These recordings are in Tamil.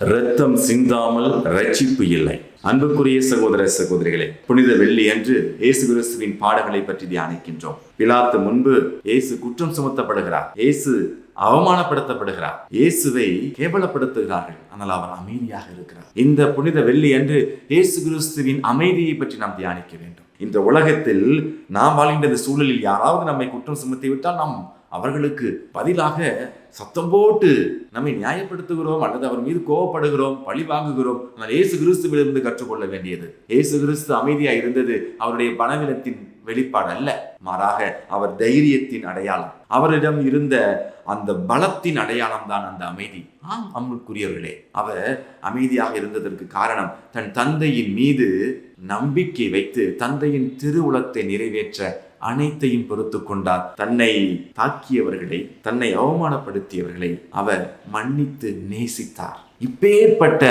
இரத்தம் சிந்தாமல் ரட்சிப்பு இல்லை. அன்புக்குரிய சகோதர சகோதரிகளே, புனித வெள்ளி அன்று இயேசு கிறிஸ்துவின் பாடுகளை பற்றி தியானிக்கின்றோம். பிலாத்து முன்பு இயேசு குற்றம் சுமத்தப்படுகிறார், இயேசு அவமானப்படுத்தப்படுகிறார், இயேசுவை கேவலப்படுத்துகிறார்கள். ஆனால் அவர் அமைதியாக இருக்கிறார். இந்த புனித வெள்ளி அன்று இயேசு கிறிஸ்துவின் அமைதியை பற்றி நாம் தியானிக்க வேண்டும். இந்த உலகத்தில் நாம் வாழ்கின்ற சூழலில் யாராவது நம்மை குற்றம் சுமத்தி விட்டால் நாம் அவர்களுக்கு பதிலாக சத்தம் போட்டு நம்மை நியாயப்படுத்துகிறோம் அல்லது அவர் மீது கோபப்படுகிறோம், பழி வாங்குகிறோம். ஆனால் இயேசு கிறிஸ்துவிலிருந்து கற்றுக்கொள்ள வேண்டியது, இயேசு கிறிஸ்து அமைதியாக இருந்தது அவருடைய பலவீனத்தின் வெளிப்பாடு அல்ல, மாறாக அவர் தைரியத்தின் அடையாளம். அவரிடம் இருந்த அந்த பலத்தின் அடையாளம் தான் அந்த அமைதி. அன்புக்குரியவர்களே, அவர் அமைதியாக இருந்ததற்கு காரணம் தன் தந்தையின் மீது நம்பிக்கை வைத்து தந்தையின் திருவுளத்தை நிறைவேற்ற அனைத்தையும் பொறுத்து கொண்டார். தன்னை தாக்கியவர்களை, தன்னை அவமானப்படுத்தியவர்களை அவர் மன்னித்து நேசித்தார். இப்பேற்பட்ட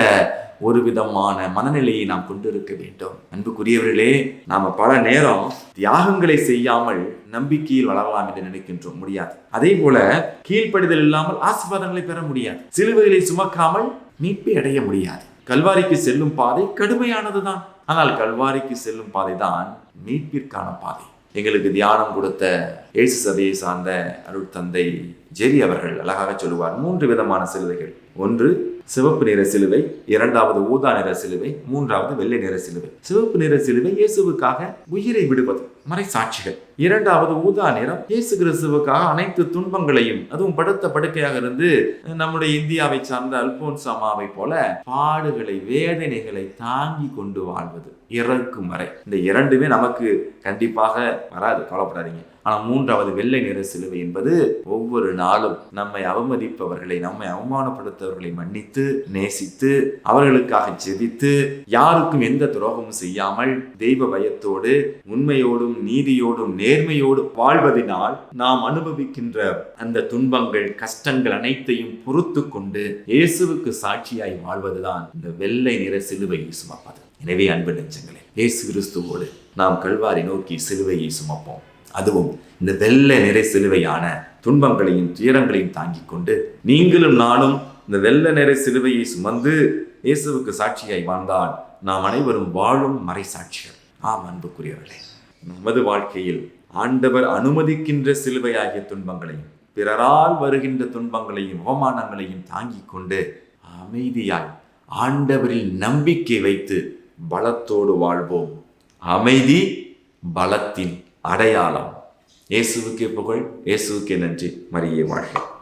ஒரு விதமான மனநிலையை நாம் கொண்டிருக்க வேண்டும். அன்புக்குரியவர்களே, நாம பல நேரம் தியாகங்களை செய்யாமல் நம்பிக்கையில் வளரலாம் என்று நினைக்கின்றோம், முடியாது. அதே போல கீழ்ப்படிதல் இல்லாமல் ஆசீர்வாதங்களை பெற முடியாது. சிலுவைகளை சுமக்காமல் மீட்பை அடைய முடியாது. கல்வாரிக்கு செல்லும் பாதை கடுமையானதுதான், ஆனால் கல்வாரிக்கு செல்லும் பாதை தான் மீட்பிற்கான பாதை. எங்களுக்கு தியானம் கொடுத்த இயேசு சபையை சார்ந்த அருட்தந்தை ஜெரி அவர்கள் அழகாக சொல்லுவார், 3 விதமான சிலுவைகள். ஒன்று சிவப்பு நிற சிலுவை, இரண்டாவது ஊதா நிற சிலுவை, மூன்றாவது வெள்ளை நிற சிலுவை. சிவப்பு நிற சிலுவை இயேசுவுக்காக உயிரை விடுவது, மறைசாட்சிகள். இரண்டாவது ஊதா நிறம் இயேசு கிறிஸ்துவுக்காக அனைத்து துன்பங்களையும், அதுவும் படுத்த படுக்கையாக இருந்து நம்முடைய இந்தியாவை சார்ந்த அல்போன்சாமாவை போல பாடுகளை, வேதனைகளை தாங்கி கொண்டு வாழ்வது இறக்கும் வரை. இந்த இரண்டுமே நமக்கு கண்டிப்பாக வராது, கவலைப்படாதீங்க. ஆனால் மூன்றாவது வெள்ளை நிற சிலுவை என்பது ஒவ்வொரு நாளும் நம்மை அவமதிப்பவர்களை, நம்மை அவமானப்படுத்தவர்களை மன்னித்து நேசித்து அவர்களுக்காக ஜெபித்து யாருக்கும் எந்த துரோகமும் செய்யாமல் தெய்வ பயத்தோடு உண்மையோடும் நீதியோடும் நேர்மையோடு வாழ்வதனால் நாம் அனுபவிக்கின்ற அந்த துன்பங்கள், கஷ்டங்கள் அனைத்தையும் பொறுத்து கொண்டு இயேசுவுக்கு சாட்சியாய் வாழ்வதுதான் இந்த வெள்ளை நிற சிலுவையை சுமப்பது. எனவே அன்பு நெஞ்சங்களே, இயேசு கிறிஸ்துவோடு நாம் கல்வாரி நோக்கி சிலுவையை சுமப்போம். அதுவும் இந்த வெள்ளை நிறை சிலுவையான துன்பங்களையும் துயரங்களையும் தாங்கிக் கொண்டு நீங்களும் நானும் இந்த வெள்ளை நிறை சிலுவையை சுமந்து இயேசுவுக்கு சாட்சியாய் வாழ்ந்தால் நாம் அனைவரும் வாழும் மறைசாட்சிகள். அன்புக்குரியவர்களே, நமது வாழ்க்கையில் ஆண்டவர் அனுமதிக்கின்ற சிலுவையாகிய துன்பங்களையும் பிறரால் வருகின்ற துன்பங்களையும் அவமானங்களையும் தாங்கிக் கொண்டு அமைதியாய் ஆண்டவரில் நம்பிக்கை வைத்து பலத்தோடு வாழ்வோம். அமைதி பலத்தின் அடையாளம். இயேசுவுக்கே புகழ், இயேசுவுக்கே நன்றி. மரியே வாழ்க.